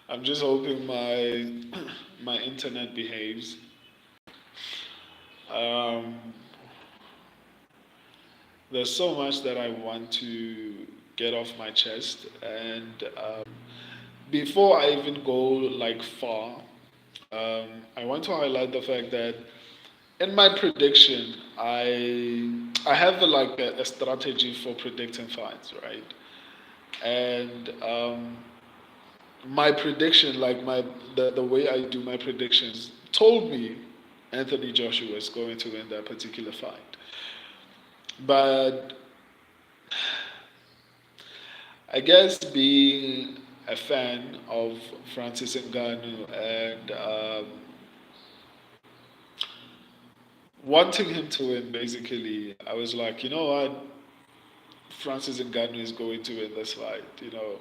I'm just hoping my internet behaves. Um, there's so much that I want to get off my chest, and before I even go like far, I want to highlight the fact that in my prediction, I have a strategy for predicting fights, right? And my prediction, like the way I do my predictions, told me Anthony Joshua is going to win that particular fight. But I guess being a fan of Francis Ngannou and wanting him to win, basically, I was like, you know what, Francis Ngannou is going to win this fight, you know.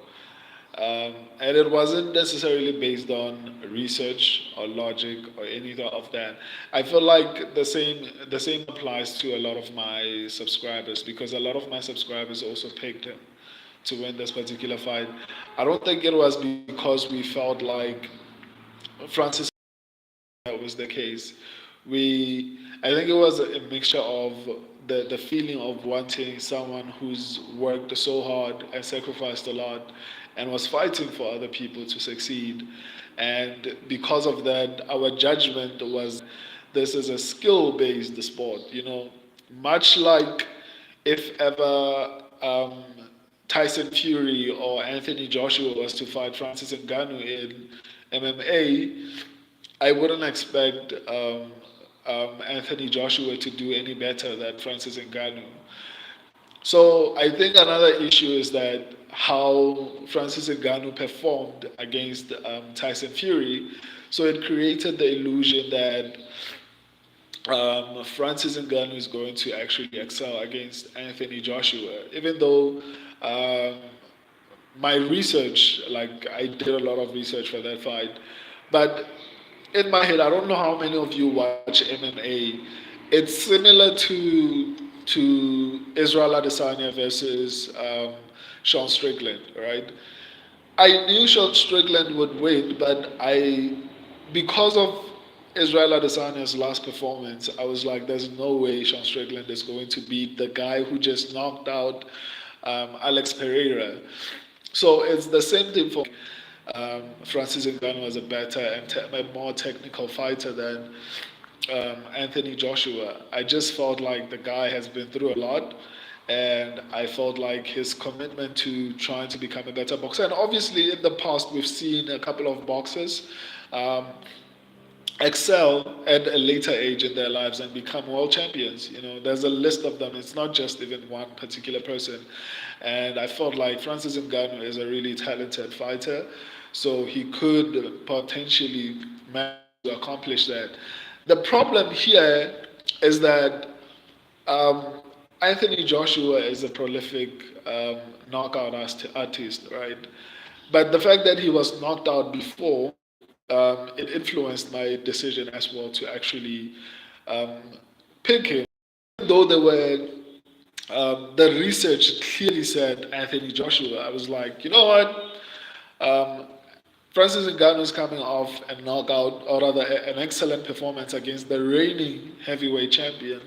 And it wasn't necessarily based on research or logic or anything of that. I feel like the same applies to a lot of my subscribers because a lot of my subscribers also picked him to win this particular fight. I don't think it was because we felt like Francis was the case. I think it was a mixture of the feeling of wanting someone who's worked so hard and sacrificed a lot and was fighting for other people to succeed. And because of that, our judgment was this is a skill based sport, you know, much like if ever Tyson Fury or Anthony Joshua was to fight Francis Ngannou in MMA, I wouldn't expect Anthony Joshua to do any better than Francis Ngannou. So I think another issue is that how Francis Ngannou performed against Tyson Fury. So it created the illusion that Francis Ngannou is going to actually excel against Anthony Joshua, even though um, my research, like I did a lot of research for that fight, but in my head, I don't know how many of you watch MMA. It's similar to Israel Adesanya versus Sean Strickland, right? I knew Sean Strickland would win, but because of Israel Adesanya's last performance, I was like, there's no way Sean Strickland is going to beat the guy who just knocked out Alex Pereira. So it's the same thing for Francis Ngannou was a better and a more technical fighter than Anthony Joshua. I just felt like the guy has been through a lot, and I felt like his commitment to trying to become a better boxer. And obviously, in the past, we've seen a couple of boxers um, excel at a later age in their lives and become world champions. You know, there's a list of them. It's not just even one particular person. And I felt like Francis Ngannou is a really talented fighter, so he could potentially manage to accomplish that. The problem here is that um, Anthony Joshua is a prolific knockout artist, right? But the fact that he was knocked out before, it influenced my decision as well to actually um, pick him. Though there were the research clearly said Anthony Joshua, I was like, you know what? Um, Francis Ngannou is coming off a knockout, or rather, an excellent performance against the reigning heavyweight champion.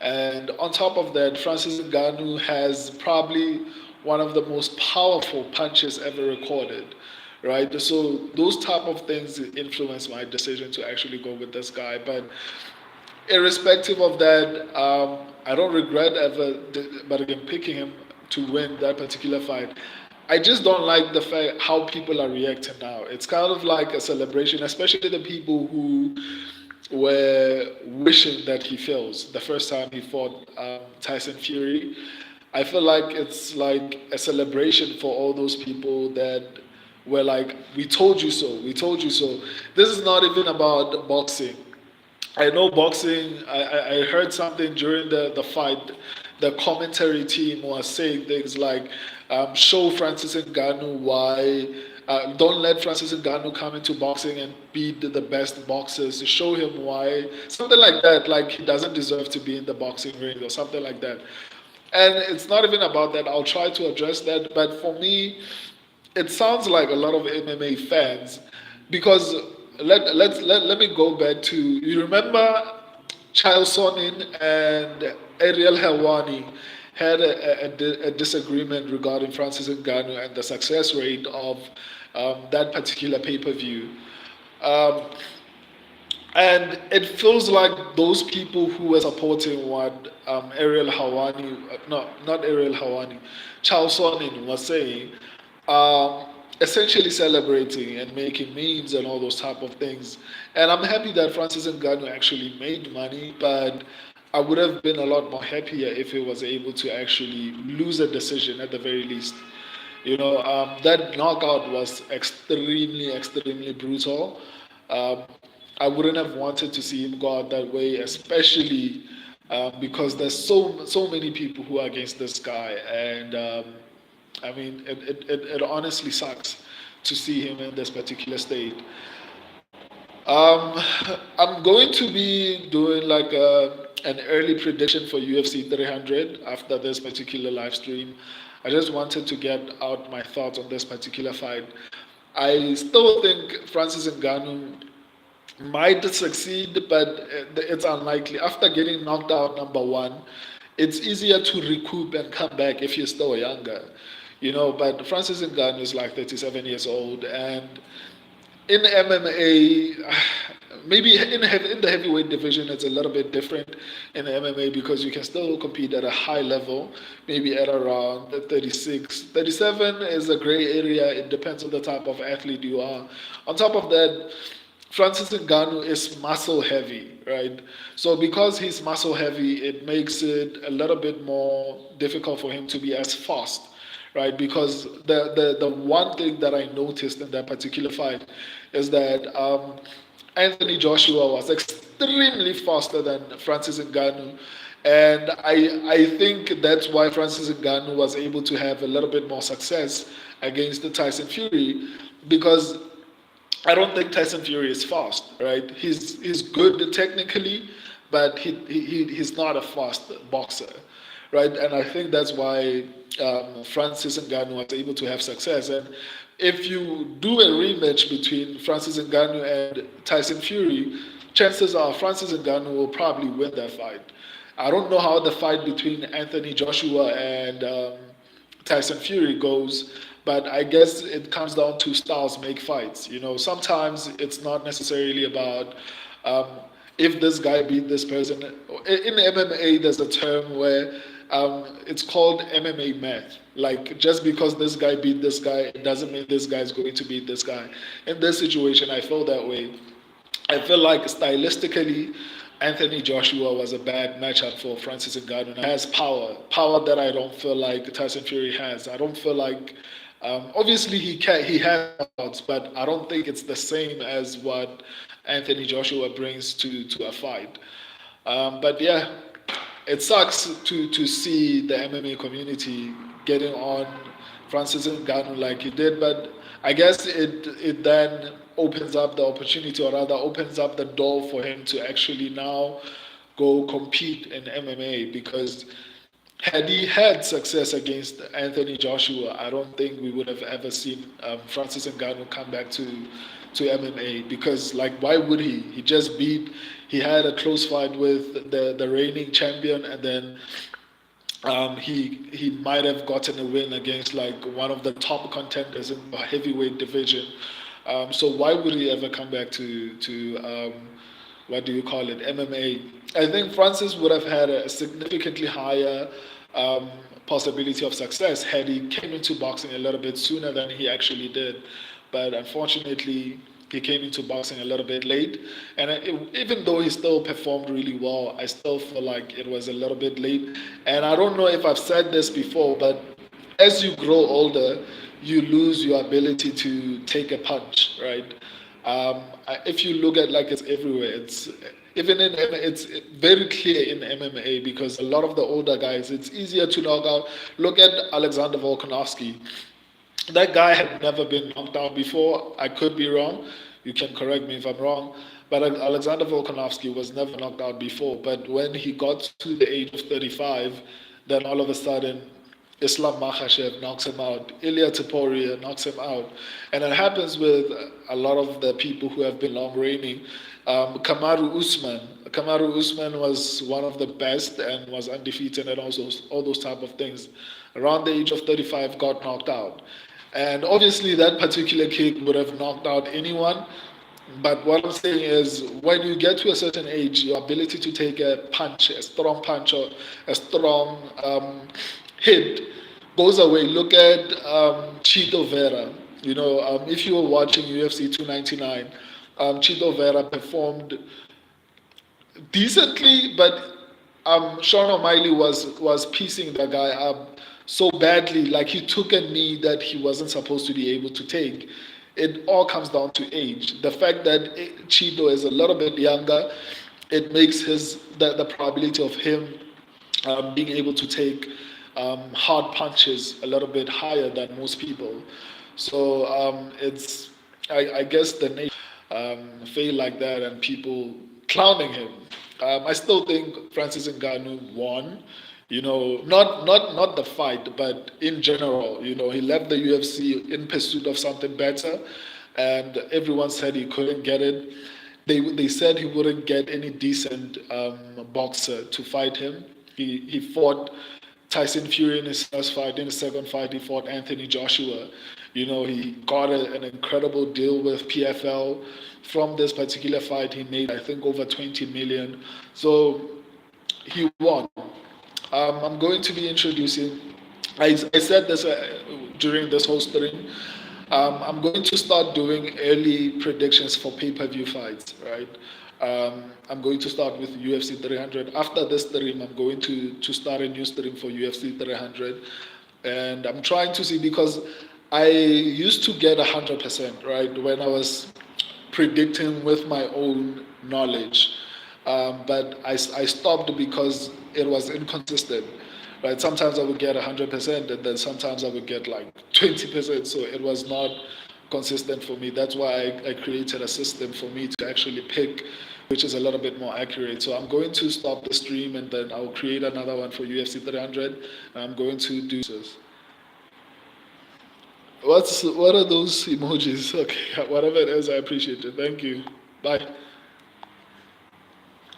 And on top of that, Francis Ngannou has probably one of the most powerful punches ever recorded, right? So those type of things influence my decision to actually go with this guy. But irrespective of that, I don't regret ever, but again, picking him to win that particular fight. I just don't like the fact how people are reacting now. It's kind of like a celebration, especially the people who were wishing that he fails the first time he fought Tyson Fury. I feel like it's like a celebration for all those people that were like, "We told you so. We told you so." This is not even about boxing. I know boxing. I heard something during the fight. The commentary team was saying things like, "Show Francis Ngannou why. Don't let Francis Ngannou come into boxing and beat the best boxers. Show him why." Something like that. Like he doesn't deserve to be in the boxing ring or something like that. And it's not even about that. I'll try to address that. But for me, it sounds like a lot of MMA fans, because let me go back to, you remember Chael Sonnen and Ariel Helwani had a disagreement regarding Francis Ngannou and the success rate of that particular pay-per-view. Um, and it feels like those people who were supporting what Ariel Hawani, no, not Ariel Hawani, Charles Sonnen was saying, um, essentially celebrating and making memes and all those type of things. And I'm happy that Francis Ngannou actually made money, but I would have been a lot more happier if he was able to actually lose a decision at the very least. That knockout was extremely, extremely brutal. Um, I wouldn't have wanted to see him go out that way, especially because there's so many people who are against this guy, and I mean, it honestly sucks to see him in this particular state. Um, I'm going to be doing like an early prediction for UFC 300 after this particular live stream. I just wanted to get out my thoughts on this particular fight. I still think Francis Ngannou might succeed, but it's unlikely. After getting knocked out number one, it's easier to recoup and come back if you're still younger. But Francis Ngannou is like 37 years old, and in MMA, maybe in the heavyweight division, it's a little bit different in MMA because you can still compete at a high level, maybe at around 36. 37 is a gray area. It depends on the type of athlete you are. On top of that, Francis Ngannou is muscle heavy, right? So because he's muscle heavy, it makes it a little bit more difficult for him to be as fast, right? Because the one thing that I noticed in that particular fight is that Anthony Joshua was extremely faster than Francis Ngannou. And I think that's why Francis Ngannou was able to have a little bit more success against the Tyson Fury, because I don't think Tyson Fury is fast, right? He's good technically, but he's not a fast boxer, right? And I think that's why Francis Ngannou was able to have success. And if you do a rematch between Francis Ngannou and Tyson Fury, chances are Francis Ngannou will probably win that fight. I don't know how the fight between Anthony Joshua and Tyson Fury goes, but I guess it comes down to styles make fights. Sometimes it's not necessarily about um, if this guy beat this person. In MMA, there's a term where it's called MMA math. Like, just because this guy beat this guy, it doesn't mean this guy is going to beat this guy. In this situation, I feel that way. I feel like stylistically, Anthony Joshua was a bad matchup for Francis Ngannou. He has power that I don't feel like Tyson Fury has. I don't feel like, obviously he has knockouts, but I don't think it's the same as what Anthony Joshua brings to a fight. But yeah, it sucks to see the MMA community getting on Francis Ngannou like he did, but I guess it then opens up the opportunity, or rather opens up the door for him to actually now go compete in MMA, because had he had success against Anthony Joshua, I don't think we would have ever seen Francis Ngannou come back to MMA, because, like, why would he? He had a close fight with the reigning champion, and then he might have gotten a win against like one of the top contenders in the heavyweight division. So why would he ever come back to what do you call it, MMA? I think Francis would have had a significantly higher um, possibility of success had he came into boxing a little bit sooner than he actually did. But unfortunately, he came into boxing a little bit late, and even though he still performed really well, I still feel like it was a little bit late. And I don't know if I've said this before, but as you grow older, you lose your ability to take a punch, right? If you look at, like, it's everywhere. It's even in it's very clear in MMA, because a lot of the older guys, it's easier to knock out. Look at Alexander Volkanovski. That guy had never been knocked down before. I could be wrong. You can correct me if I'm wrong. But Alexander Volkanovski was never knocked out before. But when he got to the age of 35, then all of a sudden Islam Makhachev knocks him out. Ilya Taporia knocks him out. And it happens with a lot of the people who have been long reigning. Kamaru Usman. Kamaru Usman was one of the best and was undefeated and also all those type of things. Around the age of 35, got knocked out. And obviously, that particular kick would have knocked out anyone. But what I'm saying is, when you get to a certain age, your ability to take a punch, a strong punch, or a strong hit goes away. Look at Chito Vera. If you were watching UFC 299, Chito Vera performed decently, but Sean O'Malley was piecing the guy up so badly. Like he took a knee that he wasn't supposed to be able to take. It all comes down to age. The fact that Cheeto is a little bit younger, it makes the probability of him being able to take hard punches a little bit higher than most people. So it's I guess the nation fail like that and people clowning him. I still think Francis Ngannou won. Not the fight, but in general. He left the UFC in pursuit of something better, and everyone said he couldn't get it. They said he wouldn't get any decent boxer to fight him. He fought Tyson Fury in his first fight. In his second fight, he fought Anthony Joshua. He got an incredible deal with PFL. From this particular fight, he made, I think, over 20 million. So he won. I'm going to be introducing, I said this during this whole stream. I'm going to start doing early predictions for pay-per-view fights, right? I'm going to start with UFC 300. After this stream, I'm going to start a new stream for UFC 300. And I'm trying to see, because I used to get 100%, right, when I was predicting with my own knowledge. But I stopped because it was inconsistent. Right? Sometimes I would get 100%, and then sometimes I would get like 20%. So it was not consistent for me. That's why I created a system for me to actually pick, which is a little bit more accurate. So I'm going to stop the stream, and then I'll create another one for UFC 300. And I'm going to do this. What are those emojis? Okay, whatever it is, I appreciate it. Thank you. Bye.